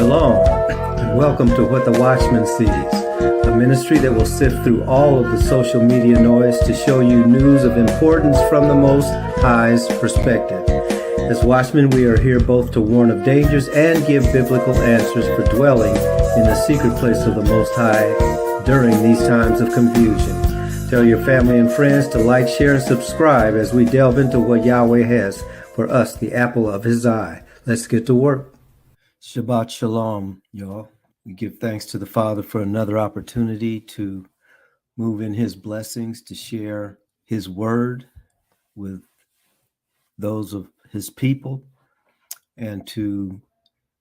Shalom, and welcome to What the Watchman Sees, a ministry that will sift through all of the social media noise to show you news of importance from the Most High's perspective. As watchmen, we are here both to warn of dangers and give biblical answers for dwelling in the secret place of the Most High during these times of confusion. Tell your family and friends to like, share, and subscribe as we delve into what Yahweh has for us, the apple of His eye. Let's get to work. Shabbat Shalom, y'all. We give thanks to the Father for another opportunity to move in His blessings, to share His word with those of His people, and to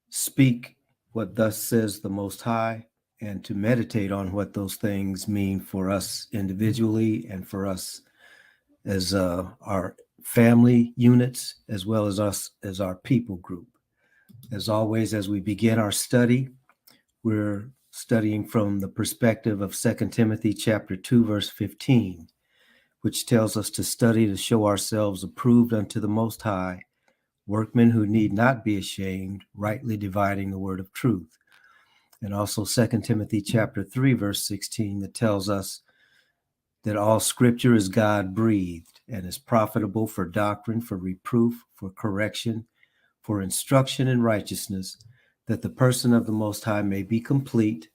speak what thus says the Most High, and to meditate on what those things mean for us individually and for us as our family units, as well as us as our people group. As always, as we begin our study, we're studying from the perspective of 2 Timothy chapter 2, verse 15, which tells us to study to show ourselves approved unto the Most High, workmen who need not be ashamed, rightly dividing the word of truth. And also 2 Timothy chapter 3, verse 16, that tells us that all scripture is God-breathed and is profitable for doctrine, for reproof, for correction, for instruction in righteousness, that the person of the Most High may be complete,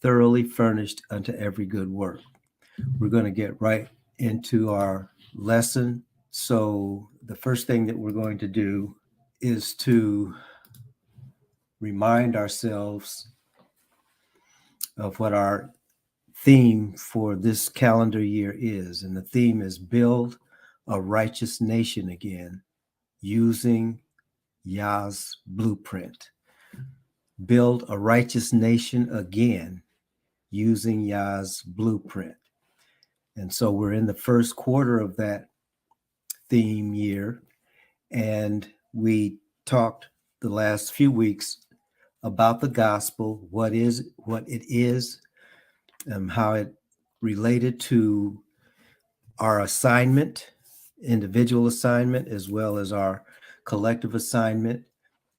thoroughly furnished unto every good work. We're going to get right into our lesson. So the first thing that we're going to do is to remind ourselves of what our theme for this calendar year is. And the theme is Build a Righteous Nation Again, using Yah's blueprint. Build a righteous nation again, using Yah's blueprint. And so we're in the first quarter of that theme year, and we talked the last few weeks about the gospel, what it is, how it related to our assignment, individual assignment, as well as our collective assignment.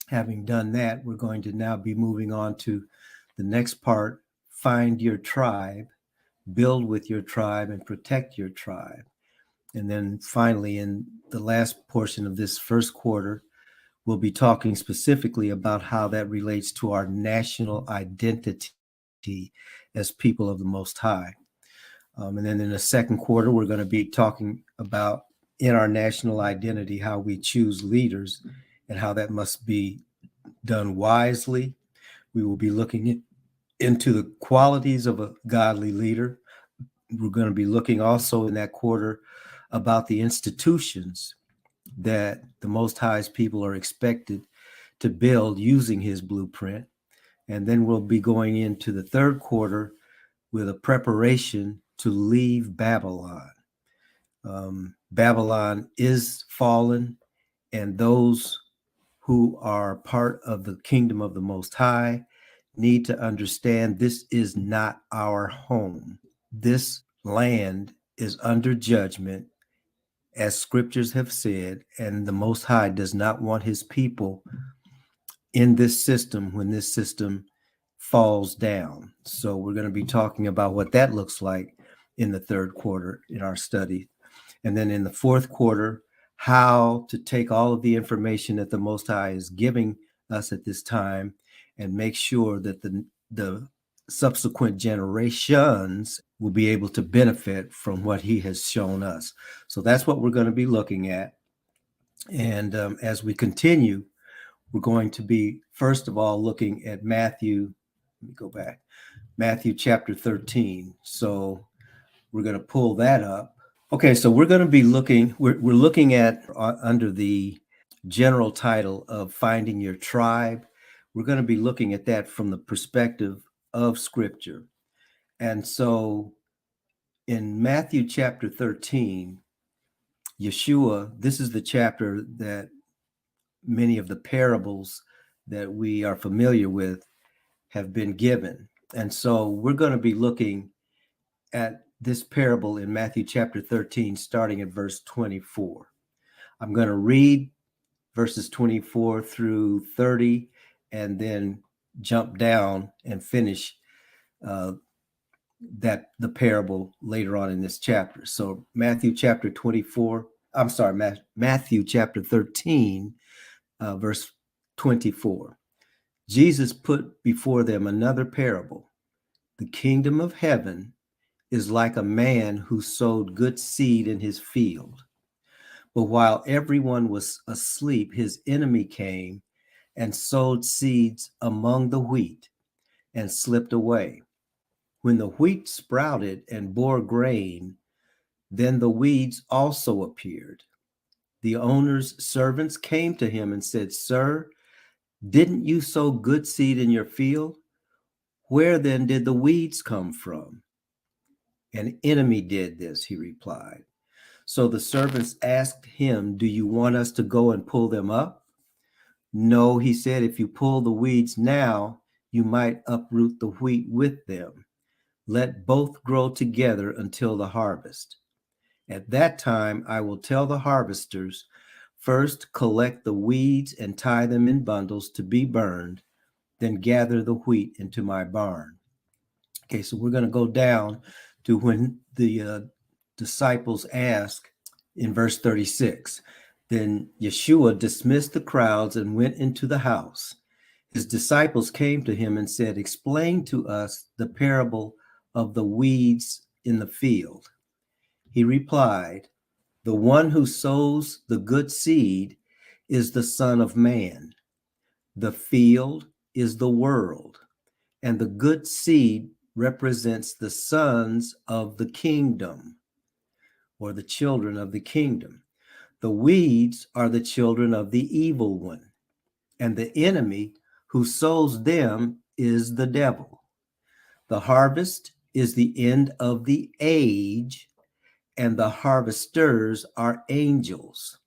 Having done that, we're going to now be moving on to the next part, find your tribe, build with your tribe, and protect your tribe. And then finally, in the last portion of this first quarter, we'll be talking specifically about how that relates to our national identity as people of the Most High. And then in the second quarter, we're going to be talking about in our national identity, how we choose leaders and how that must be done wisely. We will be looking into the qualities of a godly leader. We're going to be looking also in that quarter about the institutions that the Most High's people are expected to build using His blueprint. And then we'll be going into the third quarter with a preparation to leave Babylon. Babylon is fallen, and those who are part of the kingdom of the Most High need to understand this is not our home. This land is under judgment, as scriptures have said, and the Most High does not want His people in this system when this system falls down. So we're going to be talking about what that looks like in the third quarter in our study. And then in the fourth quarter, how to take all of the information that the Most High is giving us at this time and make sure that the subsequent generations will be able to benefit from what He has shown us. So that's what we're going to be looking at. And as we continue, we're going to be, first of all, looking at Matthew. Let me go back. Matthew chapter 13. So we're going to pull that up. Okay, so we're going to be looking, we're looking at under the general title of Finding Your Tribe. We're going to be looking at that from the perspective of Scripture. And so in Matthew chapter 13, Yeshua, this is the chapter that many of the parables that we are familiar with have been given. And so we're going to be looking at this parable in Matthew chapter 13, starting at verse 24. I'm going to read verses 24 through 30, and then jump down and finish the parable later on in this chapter. So Matthew chapter 13, verse 24. Jesus put before them another parable. The kingdom of heaven is like a man who sowed good seed in his field. But while everyone was asleep, his enemy came and sowed seeds among the wheat and slipped away. When the wheat sprouted and bore grain, then the weeds also appeared. The owner's servants came to him and said, "Sir, didn't you sow good seed in your field? Where then did the weeds come from?" "An enemy did this," he replied. So the servants asked him, "Do you want us to go and pull them up?" "No," he said, "if you pull the weeds now, you might uproot the wheat with them. Let both grow together until the harvest. At that time, I will tell the harvesters, first collect the weeds and tie them in bundles to be burned, then gather the wheat into my barn." Okay, so we're going to go down to when the disciples ask in verse 36. Then Yeshua dismissed the crowds and went into the house. His disciples came to him and said, "Explain to us the parable of the weeds in the field." He replied, "The one who sows the good seed is the Son of Man. The field is the world, and the good seed represents the sons of the kingdom, or the children of the kingdom. The weeds are the children of the evil one, and the enemy who sows them is the devil. The harvest is the end of the age, and the harvesters are angels.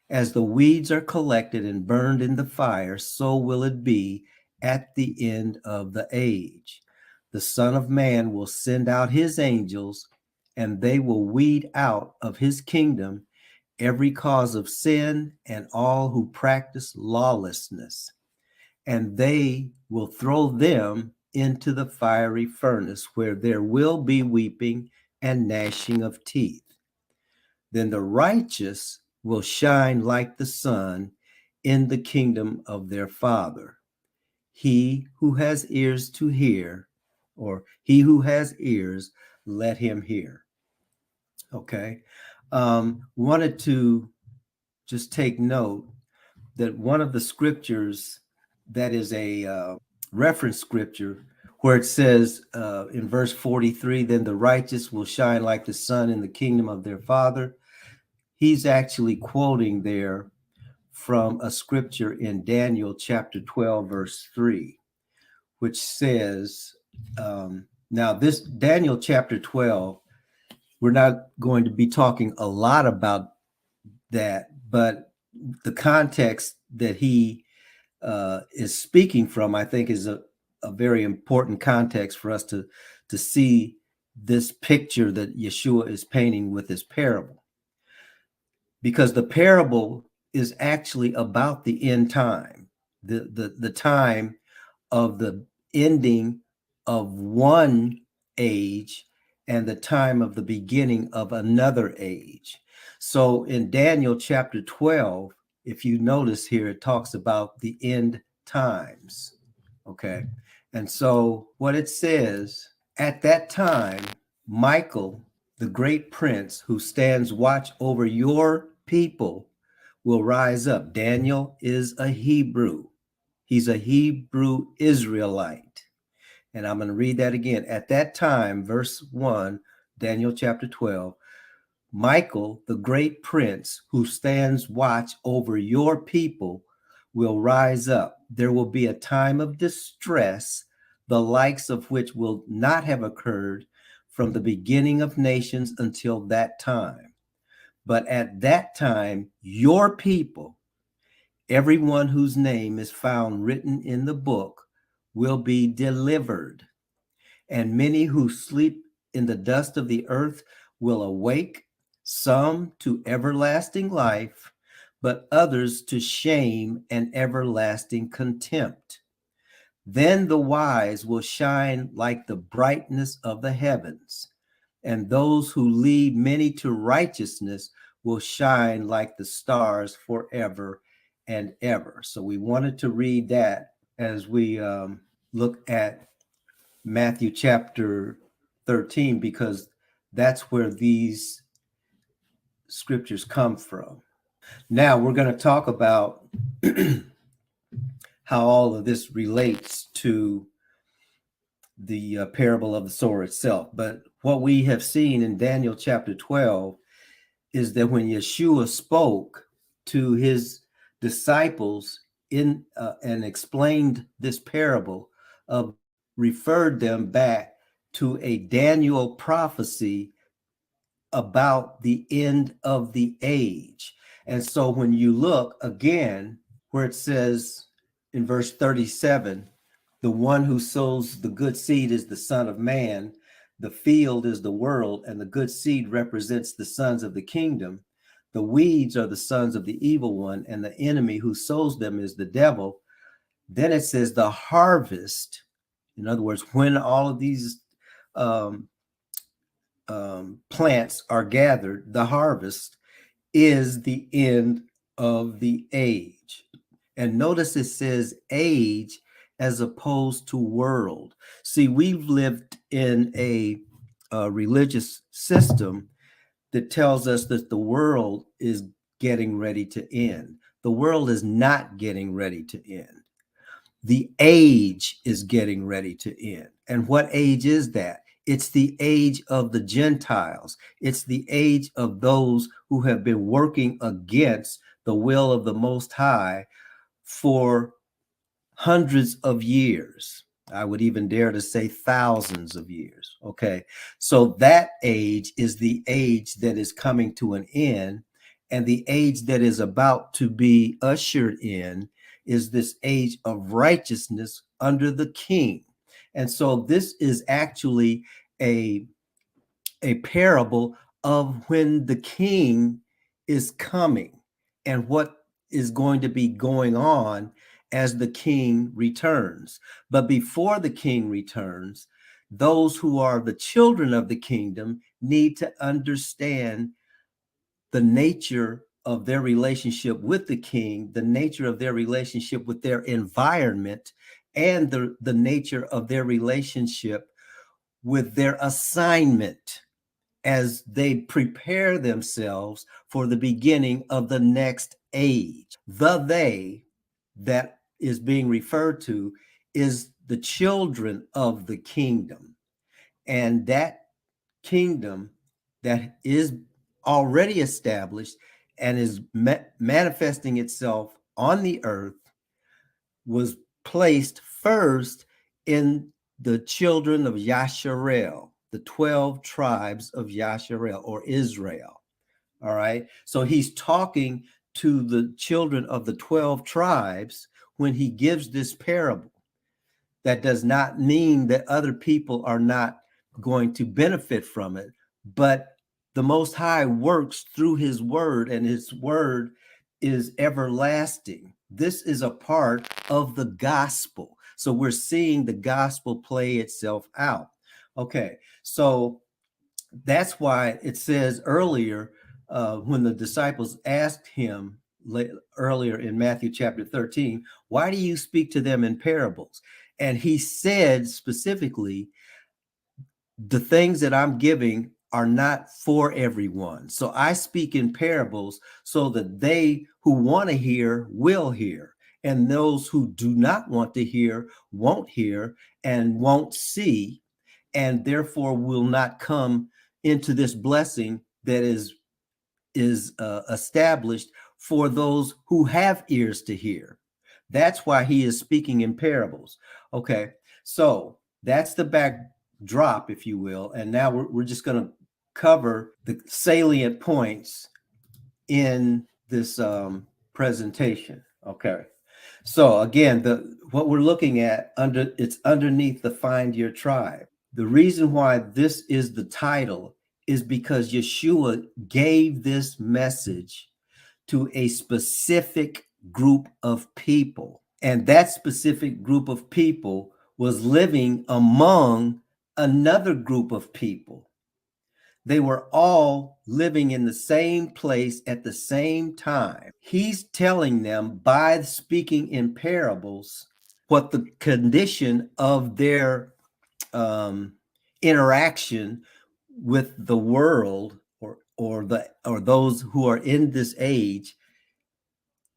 As the weeds are collected and burned in the fire, so will it be at the end of the age. The Son of Man will send out his angels, and they will weed out of his kingdom every cause of sin and all who practice lawlessness, and they will throw them into the fiery furnace, where there will be weeping and gnashing of teeth. Then the righteous will shine like the sun in the kingdom of their Father. He who has ears to hear, or he who has ears, let him hear. Okay. Wanted to just take note that one of the scriptures that is a reference scripture where it says in verse 43, then the righteous will shine like the sun in the kingdom of their Father. He's actually quoting there from a scripture in Daniel chapter 12, verse 3, which says, now this Daniel chapter 12, we're not going to be talking a lot about that, but the context that he is speaking from, I think, is a very important context for us to see this picture that Yeshua is painting with this parable. Because the parable is actually about the end time, the time of the ending of one age and the time of the beginning of another age. So in Daniel chapter 12, if you notice here, it talks about the end times. Okay. And so what it says, at that time, Michael, the great prince who stands watch over your people, will rise up. Daniel is a Hebrew. He's a Hebrew Israelite. And I'm going to read that again. At that time, verse 1, Daniel chapter 12, Michael, the great prince who stands watch over your people, will rise up. There will be a time of distress, the likes of which will not have occurred from the beginning of nations until that time. But at that time, your people, everyone whose name is found written in the book, will be delivered. And many who sleep in the dust of the earth will awake, some to everlasting life, but others to shame and everlasting contempt. Then the wise will shine like the brightness of the heavens, and those who lead many to righteousness will shine like the stars forever and ever. So we wanted to read that as we look at Matthew chapter 13, because that's where these scriptures come from. Now we're going to talk about how all of this relates to the parable of the sower itself. But what we have seen in Daniel chapter 12 is that when Yeshua spoke to his disciples in and explained this parable, referred them back to a Daniel prophecy about the end of the age. And so when you look again where it says in verse 37, the one who sows the good seed is the Son of Man, the field is the world, and the good seed represents the sons of the kingdom. The weeds are the sons of the evil one, and the enemy who sows them is the devil. Then it says the harvest, in other words, when all of these plants are gathered, the harvest is the end of the age. And notice it says age as opposed to world. See, we've lived in a religious system that tells us that the world is getting ready to end. The world is not getting ready to end. The age is getting ready to end. And what age is that? It's the age of the Gentiles. It's the age of those who have been working against the will of the Most High for hundreds of years. I would even dare to say thousands of years. Okay. So that age is the age that is coming to an end. And the age that is about to be ushered in is this age of righteousness under the king. And so this is actually a parable of when the king is coming and what is going to be going on as the king returns. But before the king returns, those who are the children of the kingdom need to understand the nature of their relationship with the king, the nature of their relationship with their environment, and the nature of their relationship with their assignment as they prepare themselves for the beginning of the next age. The they that is being referred to is the children of the kingdom. And that kingdom that is already established and is manifesting itself on the earth was placed first in the children of Yasharel, the 12 tribes of Yasharel or Israel. All right. So he's talking to the children of the 12 tribes when he gives this parable. That does not mean that other people are not going to benefit from it, but the Most High works through his word, and his word is everlasting. This is a part of the gospel. So we're seeing the gospel play itself out. Okay, so that's why it says earlier when the disciples asked him earlier in Matthew chapter 13, why do you speak to them in parables? And he said specifically, the things that I'm giving are not for everyone. So I speak in parables so that they who want to hear will hear. And those who do not want to hear won't hear and won't see, and therefore will not come into this blessing that is established for those who have ears to hear. That's why he is speaking in parables. Okay, so that's the backdrop, if you will. And now we're just going to cover the salient points in this presentation. Okay, so again, what we're looking at it's underneath the Find Your Tribe. The reason why this is the title is because Yeshua gave this message to a specific group of people. And that specific group of people was living among another group of people. They were all living in the same place at the same time. He's telling them by speaking in parables what the condition of their interaction with the world or those who are in this age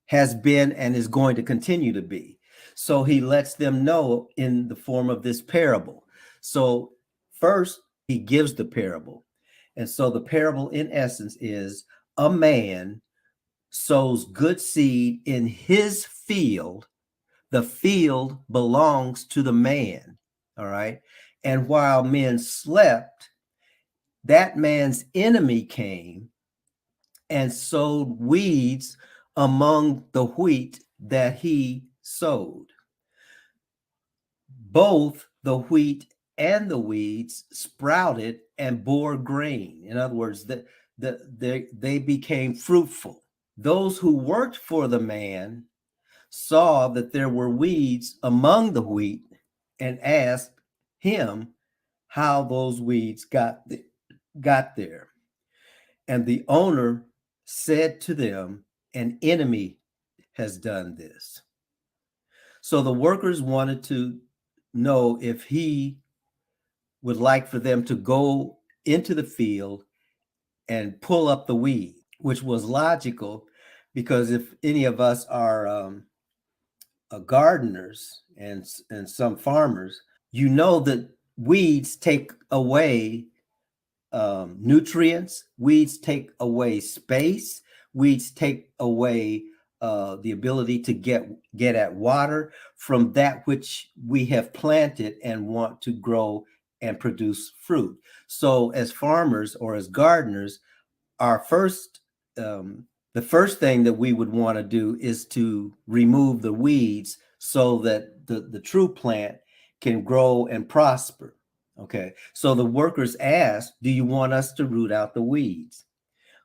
has been and is going to continue to be. So he lets them know in the form of this parable. So first he gives the parable. And so the parable in essence is a man sows good seed in his field. The field belongs to the man. All right. And while men slept, that man's enemy came and sowed weeds among the wheat that he sowed. Both the wheat and the weeds sprouted and bore grain. In other words, they became fruitful. Those who worked for the man saw that there were weeds among the wheat and asked him how those weeds got there. And the owner said to them, an enemy has done this. So the workers wanted to know if he would like for them to go into the field and pull up the weed, which was logical because if any of us are gardeners and some farmers, you know that weeds take away nutrients, weeds take away space, weeds take away the ability to get at water from that which we have planted and want to grow and produce fruit. So as farmers or as gardeners, our the first thing that we would want to do is to remove the weeds so that the true plant can grow and prosper. Okay, so the workers asked, do you want us to root out the weeds?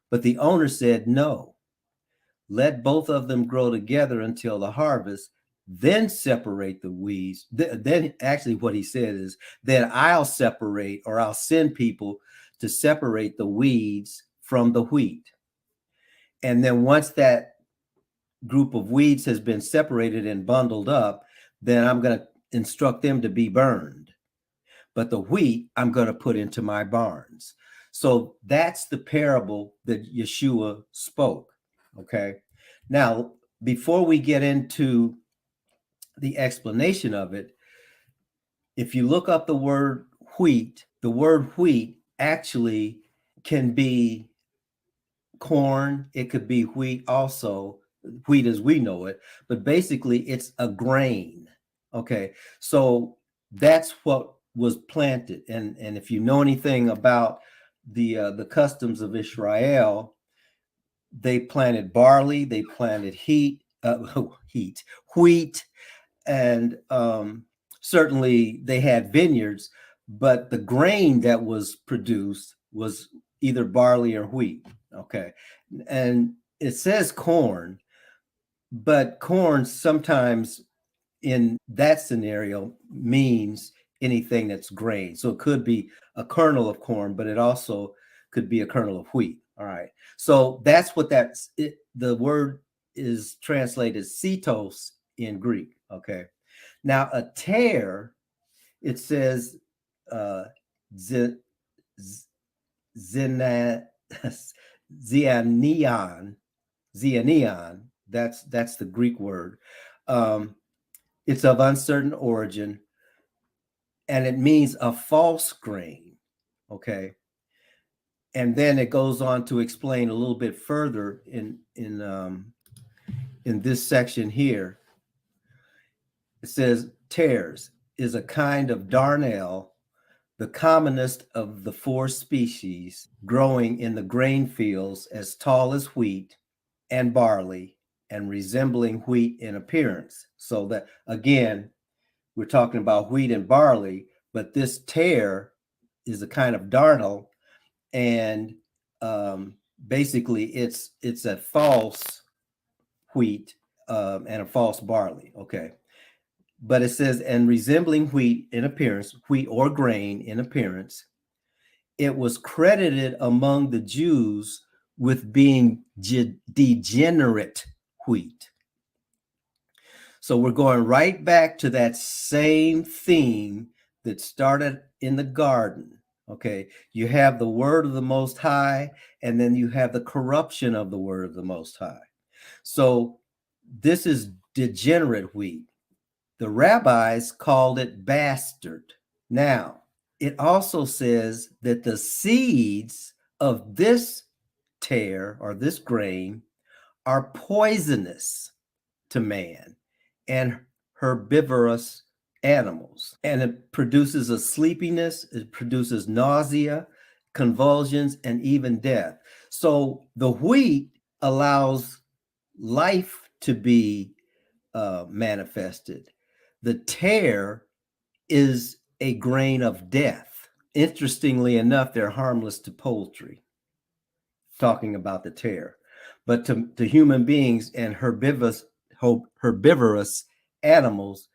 But the owner said, no, let both of them grow together until the harvest, then separate the weeds. Then actually what he said is, then I'll separate or I'll send people to separate the weeds from the wheat. And then once that group of weeds has been separated and bundled up, then I'm going to instruct them to be burned. But the wheat I'm going to put into my barns. So that's the parable that Yeshua spoke. Okay. Now, before we get into the explanation of it, if you look up the word wheat actually can be corn. It could be wheat also, wheat as we know it, but basically it's a grain. Okay. So that's what was planted. And if you know anything about the customs of Israel, they planted barley, they planted wheat, and certainly they had vineyards, but the grain that was produced was either barley or wheat. Okay. And it says corn, but corn sometimes in that scenario means anything that's grain. So it could be a kernel of corn, but it also could be a kernel of wheat. All right. So that's what the word is translated cetos in Greek. Okay. Now a tare, it says Zeanion, that's the Greek word. It's of uncertain origin, and it means a false grain. Okay. And then it goes on to explain a little bit further in this section here. It says tares is a kind of darnel, the commonest of the 4 species, growing in the grain fields as tall as wheat and barley and resembling wheat in appearance. So that, again, we're talking about wheat and barley, but this tare is a kind of darnel, and basically it's a false wheat and a false barley. Okay. But it says, and resembling wheat in appearance, wheat or grain in appearance, it was credited among the Jews with being degenerate wheat. So we're going right back to that same theme that started in the garden. Okay, you have the word of the Most High, and then you have the corruption of the word of the Most High. So this is degenerate wheat. The rabbis called it bastard. Now, it also says that the seeds of this tare or this grain are poisonous to man and herbivorous animals. And it produces a sleepiness, it produces nausea, convulsions, and even death. So the wheat allows life to be manifested. The tare is a grain of death. Interestingly enough, they're harmless to poultry, talking about the tare. But to human beings and herbivorous animals,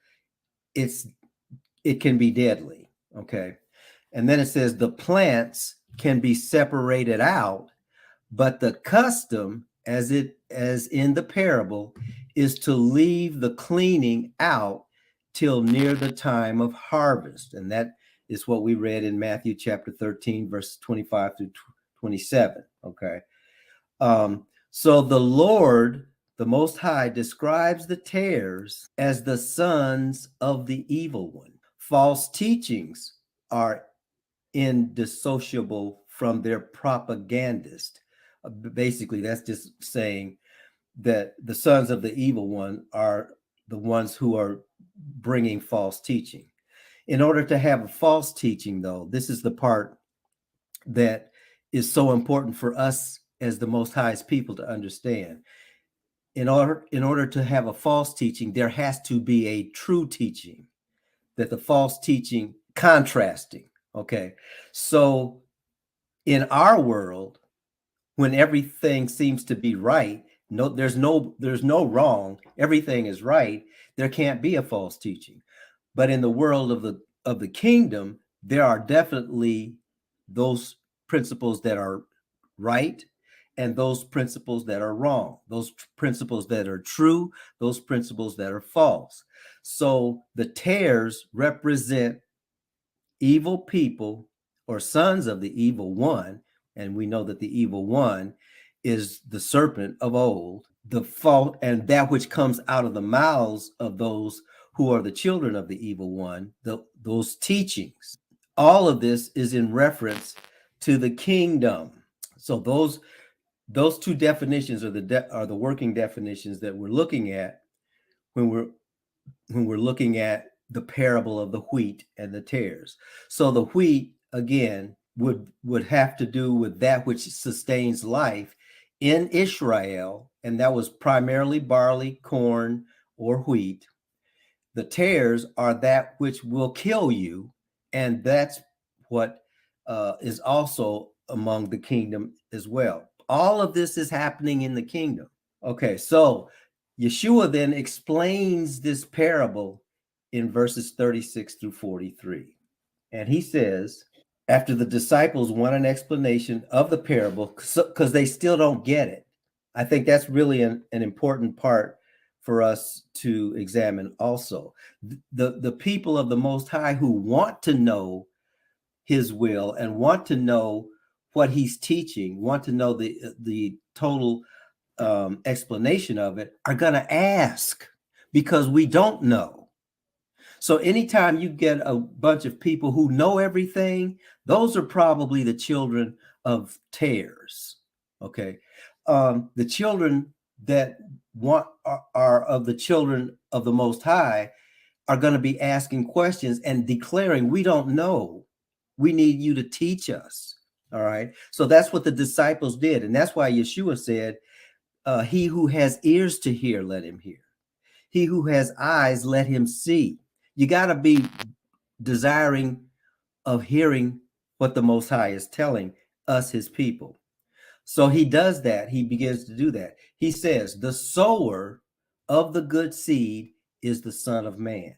it can be deadly. Okay. And then it says the plants can be separated out, but the custom, as in the parable, is to leave the cleaning out till near the time of harvest. And that is what we read in Matthew chapter 13, verses 25 through 27. Okay. So the Lord, the Most High, describes the tares as the sons of the evil one. False teachings are indissociable from their propagandist. Basically, that's just saying that the sons of the evil one are the ones who are bringing false teaching. In order to have a false teaching, though, this is the part that is so important for us as the Most High's people to understand. In order to have a false teaching, there has to be a true teaching, that the false teaching contrasting. Okay. So in our world, when everything seems to be right, there's no wrong, everything is right, there can't be a false teaching. But in the world of the kingdom, there are definitely those principles that are right and those principles that are wrong, those principles that are true, those principles that are false. So the tares represent evil people or sons of the evil one, and we know that the evil one is the serpent of old, the fault, and that which comes out of the mouths of those who are the children of the evil one, those teachings. All of this is in reference to the kingdom. So those two definitions are the working definitions that we're looking at when we're looking at the parable of the wheat and the tares. So the wheat, again, would have to do with that which sustains life in Israel, and that was primarily barley, corn, or wheat. The tares are that which will kill you, and that's what is also among the kingdom as well. All of this is happening in the kingdom. Okay, so Yeshua then explains this parable in verses 36 through 43. And he says, after the disciples want an explanation of the parable, because they still don't get it. I think that's really an important part for us to examine also. The people of the Most High who want to know his will and want to know what he's teaching, want to know the total explanation of it, are going to ask, because we don't know. So anytime you get a bunch of people who know everything, those are probably the children of tares. Okay. The children that are of the children of the Most High are going to be asking questions and declaring, we don't know. We need you to teach us. All right. So that's what the disciples did. And that's why Yeshua said, he who has ears to hear, let him hear. He who has eyes, let him see. You got to be desiring of hearing what the Most High is telling us, his people. So he does that. He begins to do that. He says, the sower of the good seed is the Son of Man.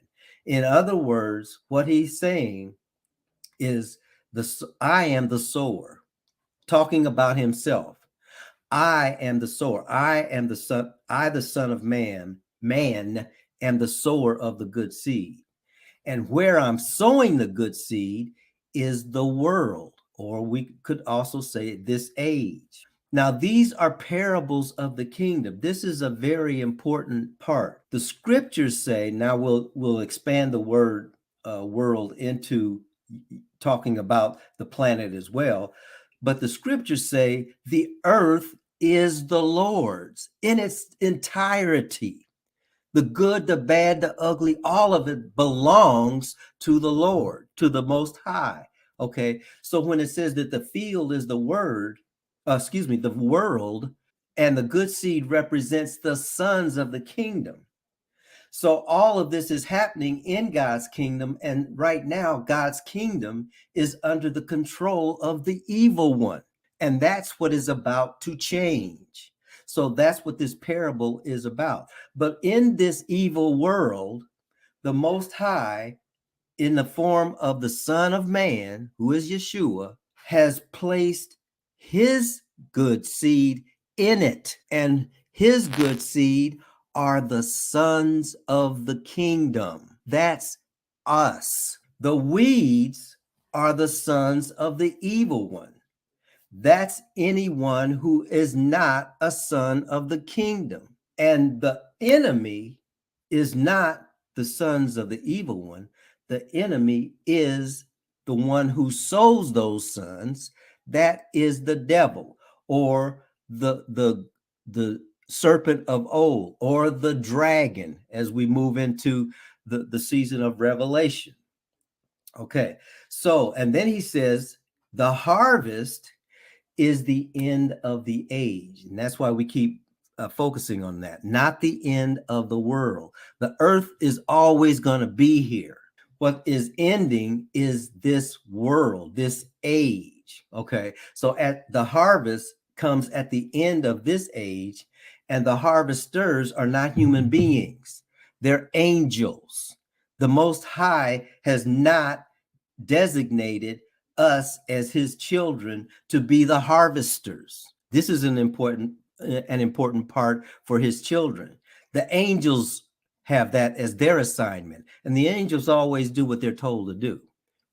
In other words, what he's saying is I am the sower, talking about himself. I am the sower. I am the son. I, the Son of Man, am the sower of the good seed. And where I'm sowing the good seed is the world, or we could also say this age. Now, these are parables of the kingdom. This is a very important part. The scriptures say, now we'll expand the word world into talking about the planet as well. But the scriptures say the earth is the Lord's in its entirety. The good, the bad, the ugly, all of it belongs to the Lord, to the Most High. Okay. So when it says that the field is the the world, and the good seed represents the sons of the kingdom. So all of this is happening in God's kingdom. And right now, God's kingdom is under the control of the evil one. And that's what is about to change. So that's what this parable is about. But in this evil world, the Most High, in the form of the Son of Man, who is Yeshua, has placed his good seed in it. And his good seed are the sons of the kingdom. That's us. The weeds are the sons of the evil one. That's anyone who is not a son of the kingdom. And the enemy is not the sons of the evil one. The enemy is the one who sows those sons. That is the devil, or the serpent of old, or the dragon, as we move into the season of Revelation. Okay, so, and then he says, the harvest is the end of the age. And that's why we keep focusing on that, not the end of the world. The earth is always going to be here. What is ending is this world, this age. Okay, so at the harvest comes at the end of this age, and the harvesters are not human beings, they're angels. The Most High has not designated us as his children to be the harvesters. This is an important part for his children. The angels have that as their assignment, and the angels always do what they're told to do.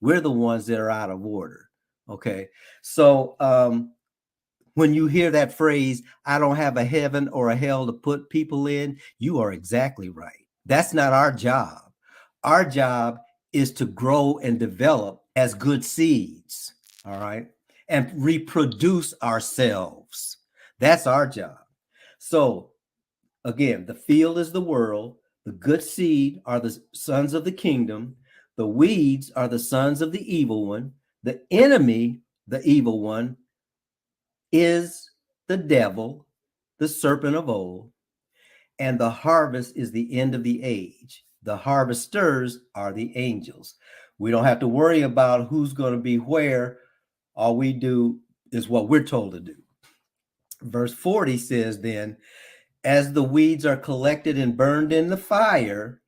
We're the ones that are out of order. Okay, so when you hear that phrase, I don't have a heaven or a hell to put people in, you are exactly right. That's not our job. Our job is to grow and develop as good seeds, all right, and reproduce ourselves. That's our job. So again, the field is the world, the good seed are the sons of the kingdom, the weeds are the sons of the evil one, the enemy, the evil one, is the devil, the serpent of old, and the harvest is the end of the age. The harvesters are the angels. We don't have to worry about who's going to be where. All we do is what we're told to do. Verse 40 says, then, as the weeds are collected and burned in the fire,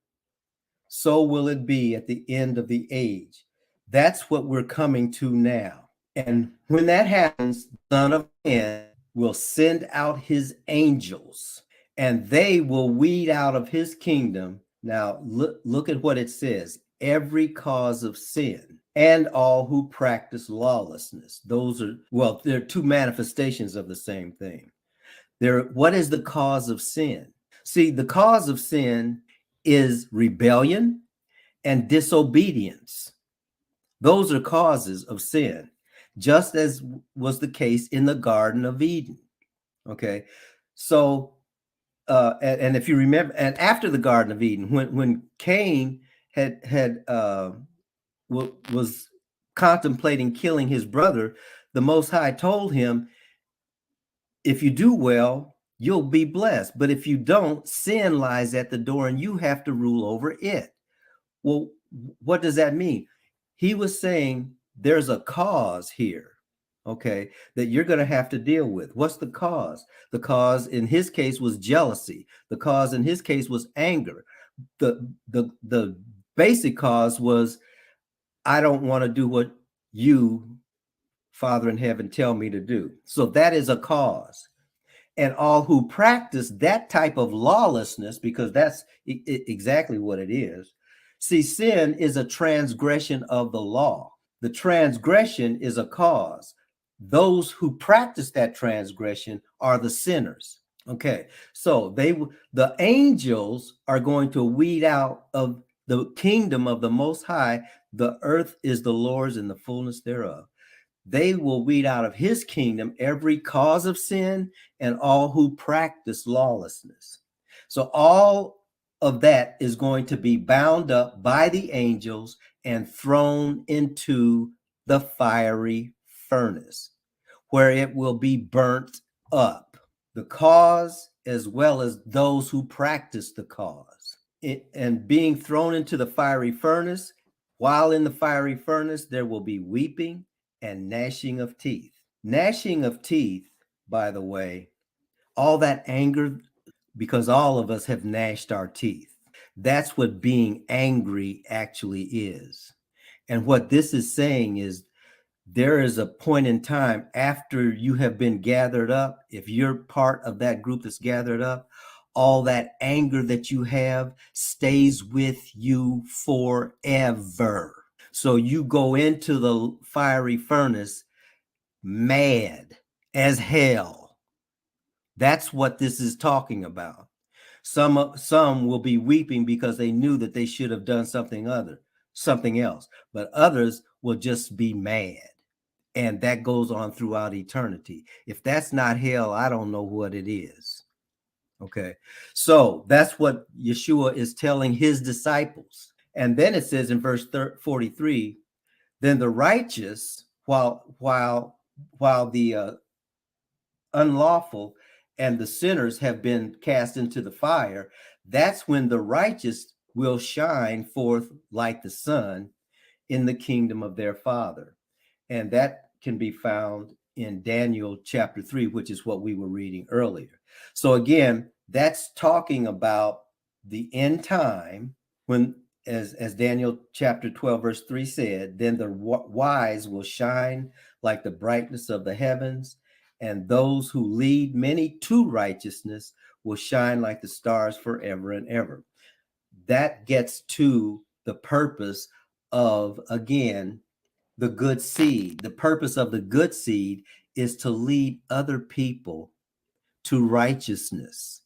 so will it be at the end of the age. That's what we're coming to now. And when that happens, the Son of Man will send out his angels, and they will weed out of his kingdom. Now, look at what it says. Every cause of sin and all who practice lawlessness. Those are, well, they're two manifestations of the same thing. What is the cause of sin? See, the cause of sin is rebellion and disobedience. Those are causes of sin, just as was the case in the Garden of Eden. Okay, so and if you remember, and after the Garden of Eden, when Cain was contemplating killing his brother, the Most High told him, if you do well, you'll be blessed. But if you don't, sin lies at the door and you have to rule over it. Well, what does that mean? He was saying there's a cause here. okay, that you're going to have to deal with. What's the cause? The cause in his case was jealousy. The cause in his case was anger. The basic cause was, I don't want to do what you, Father in heaven, tell me to do. So that is a cause. And all who practice that type of lawlessness, because that's exactly what it is. See, sin is a transgression of the law. The transgression is a cause. Those who practice that transgression are the sinners. Okay, so the angels are going to weed out of the kingdom of the Most High. The earth is the Lord's and the fullness thereof. They will weed out of his kingdom every cause of sin and all who practice lawlessness. So all of that is going to be bound up by the angels and thrown into the fiery furnace, where it will be burnt up. The cause as well as those who practice the cause. And being thrown into the fiery furnace, while in the fiery furnace, there will be weeping and gnashing of teeth. Gnashing of teeth, by the way, all that anger, because all of us have gnashed our teeth. That's what being angry actually is. And what this is saying is, there is a point in time after you have been gathered up, if you're part of that group that's gathered up, all that anger that you have stays with you forever. So you go into the fiery furnace mad as hell. That's what this is talking about. Some will be weeping because they knew that they should have done something else, but others will just be mad. And that goes on throughout eternity. If that's not hell, I don't know what it is. Okay. So that's what Yeshua is telling his disciples. And then it says in verse 43, then the righteous, while the unlawful and the sinners have been cast into the fire, that's when the righteous will shine forth like the sun in the kingdom of their Father. And that can be found in Daniel chapter 3, which is what we were reading earlier. So again, that's talking about the end time when, as Daniel chapter 12, verse 3 said, then the wise will shine like the brightness of the heavens, and those who lead many to righteousness will shine like the stars forever and ever. That gets to the purpose of, again, the good seed. The purpose of the good seed is to lead other people to righteousness.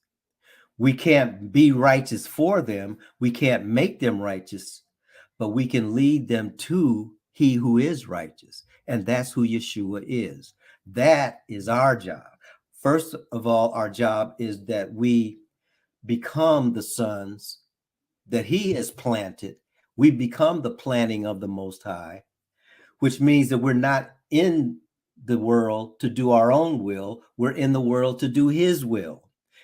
We can't be righteous for them. We can't make them righteous, but we can lead them to he who is righteous. And that's who Yeshua is. That is our job. First of all, our job is that we become the sons that he has planted. We become the planting of the Most High, which means that we're not in the world to do our own will. We're in the world to do his will.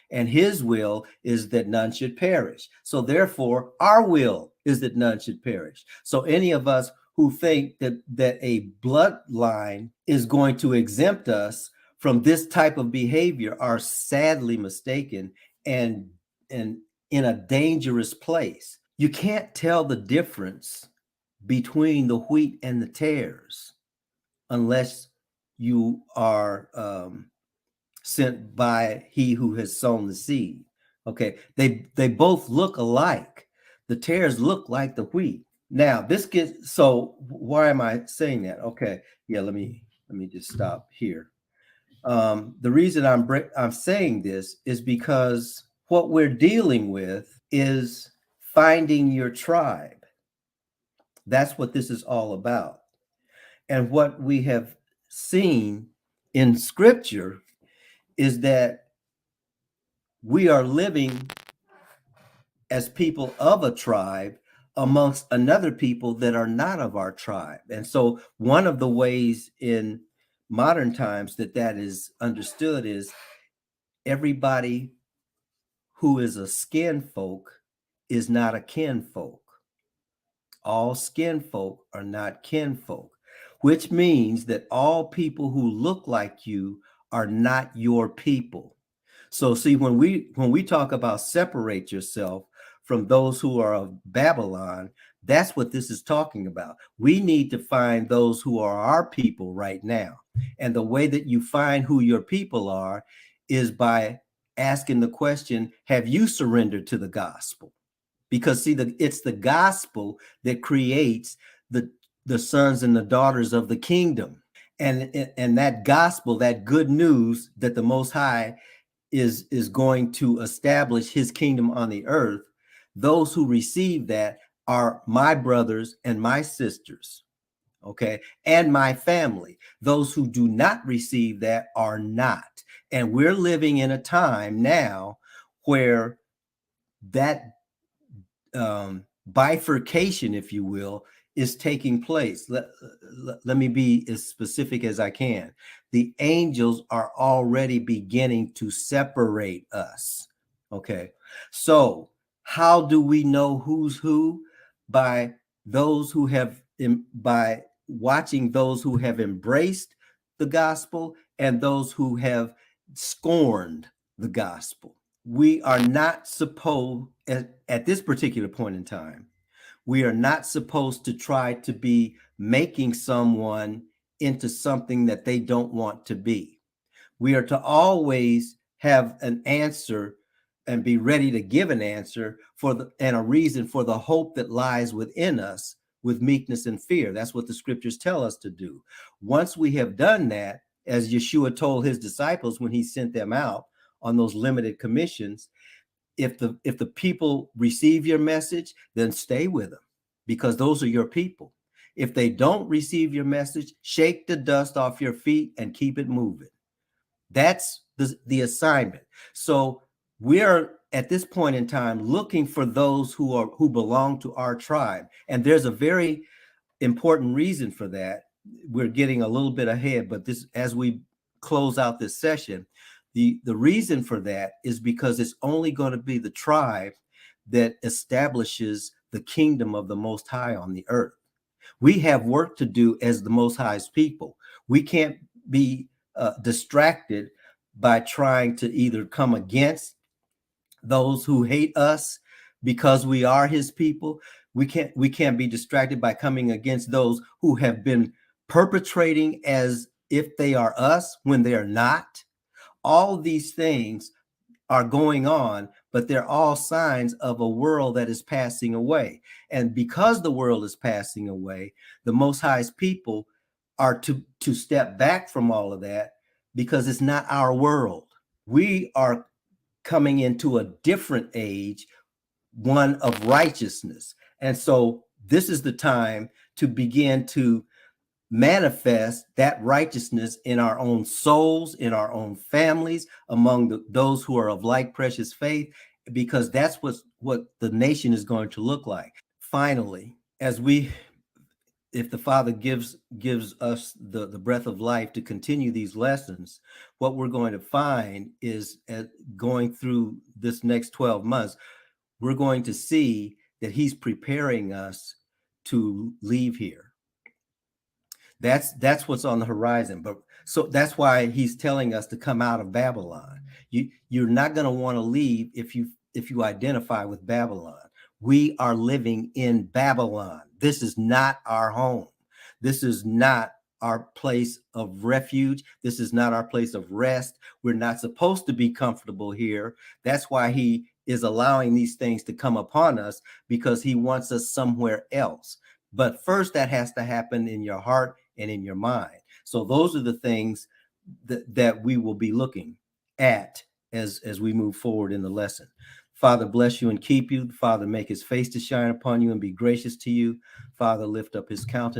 And his will is that none should perish. So therefore, our will is that none should perish. So any of us who think that a bloodline is going to exempt us from this type of behavior are sadly mistaken and in a dangerous place. You can't tell the difference between the wheat and the tares unless you are sent by he who has sown the seed. Okay, they both look alike. The tares look like the wheat. Now this gets, so why am I saying that? Okay, yeah, let me just stop here. The reason I'm saying this is because what we're dealing with is finding your tribe. That's what this is all about. And what we have seen in scripture is that we are living as people of a tribe amongst another people that are not of our tribe. And so one of the ways in modern times that is understood is everybody who is a skin folk is not a kin folk. All skin folk are not kin folk. which means that all people who look like you are not your people. So see, when we talk about separate yourself from those who are of Babylon, that's what this is talking about. We need to find those who are our people right now. And the way that you find who your people are is by asking the question, have you surrendered to the gospel? Because see, it's the gospel that creates the sons and the daughters of the kingdom. And that gospel, that good news that the Most High is going to establish his kingdom on the earth, those who receive that are my brothers and my sisters, okay, and my family. Those who do not receive that are not. And we're living in a time now where that bifurcation, if you will, is taking place. Let me be as specific as I can. The angels are already beginning to separate us. Okay. So how do we know who's who? By those who have, by watching those who have embraced the gospel and those who have scorned the gospel. We are not supposed, at this particular point in time, we are not supposed to try to be making someone into something that they don't want to be. We are to always have an answer and be ready to give an answer and a reason for the hope that lies within us with meekness and fear. That's what the scriptures tell us to do. Once we have done that, as Yeshua told his disciples when he sent them out on those limited commissions, if the people receive your message, then stay with them, because those are your people. If they don't receive your message, shake the dust off your feet and keep it moving. That's the assignment. So we're at this point in time looking for those who belong to our tribe. And there's a very important reason for that. We're getting a little bit ahead, but this, as we close out this session, the reason for that is because it's only going to be the tribe that establishes the kingdom of the Most High on the earth. We have work to do as the Most High's people. We can't be distracted by trying to either come against those who hate us because we are his people. We can't be distracted by coming against those who have been perpetrating as if they are us when they are not. All these things are going on, but they're all signs of a world that is passing away. And because the world is passing away, the Most High's people are to step back from all of that, because it's not our world. We are coming into a different age, one of righteousness. And so this is the time to begin to manifest that righteousness in our own souls, in our own families, among those who are of like precious faith, because that's what the nation is going to look like. Finally, if the Father gives us the breath of life to continue these lessons, what we're going to find is, going through this next 12 months, we're going to see that he's preparing us to leave here. That's what's on the horizon. But so that's why he's telling us to come out of Babylon. You're not going to want to leave if you identify with Babylon. We are living in Babylon. This is not our home. This is not our place of refuge. This is not our place of rest. We're not supposed to be comfortable here. That's why he is allowing these things to come upon us, because he wants us somewhere else. But first, that has to happen in your heart and in your mind. So those are the things that we will be looking at as we move forward in the lesson. Father, bless you and keep you. Father, make his face to shine upon you and be gracious to you. Father, lift up his countenance